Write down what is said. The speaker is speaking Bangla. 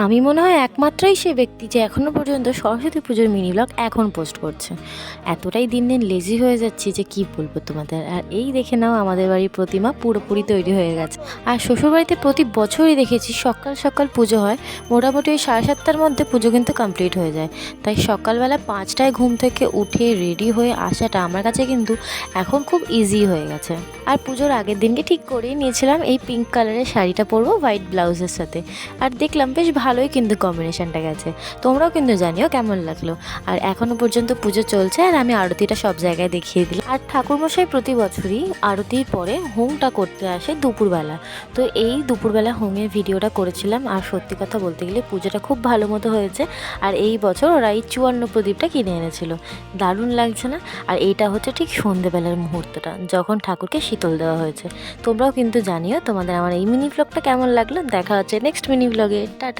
আমি মনে হয় একমাত্রই সে ব্যক্তি যে এখনও পর্যন্ত সরস্বতী পুজোর মিনি ব্লগ এখন পোস্ট করছে। এতটাই দিন দিন লেজি হয়ে যাচ্ছি যে কি বলবো তোমাদের। আর এই দেখে নাও আমাদের বাড়ির প্রতিমা পুরোপুরি তৈরি হয়ে গেছে। আর শ্বশুরবাড়িতে প্রতি বছরই দেখেছি সকাল সকাল পুজো হয়, মোটামুটি ওই 7:30টার মধ্যে পুজো কিন্তু কমপ্লিট হয়ে যায়। তাই সকালবেলা 5টায় ঘুম থেকে উঠে রেডি হয়ে আসাটা আমার কাছে কিন্তু এখন খুব ইজি হয়ে গেছে। আর পুজোর আগের দিনকে ঠিক করেই নিয়েছিলাম এই পিঙ্ক কালারের শাড়িটা পরবো হোয়াইট ব্লাউজের সাথে। আর দেখলাম বেশ ভালোই কিন্তু কম্বিনেশনটা গেছে। তোমরাও কিন্তু জানিও কেমন লাগলো। আর এখনও পর্যন্ত পুজো চলছে আর আমি আরতিটা সব জায়গায় দেখিয়ে দিলাম। আর ঠাকুরমশাই প্রতি বছরই আরতির পরে হোমটা করতে আসে দুপুরবেলা। তো এই দুপুরবেলা হোমের ভিডিওটা করেছিলাম। আর সত্যি কথা বলতে গেলে পুজোটা খুব ভালো মতো হয়েছে। আর এই বছর ওরা এই 54 প্রদীপটা কিনে এনেছিল, দারুণ লাগছে না? আর এইটা হচ্ছে ঠিক সন্ধেবেলার মুহূর্তটা যখন ঠাকুরকে শীতল দেওয়া হয়েছে। তোমরাও কিন্তু জানিও তোমাদের আমার এই মিনি ব্লগটা কেমন লাগলো। দেখা হচ্ছে নেক্সট মিনি ব্লগে। টাটা।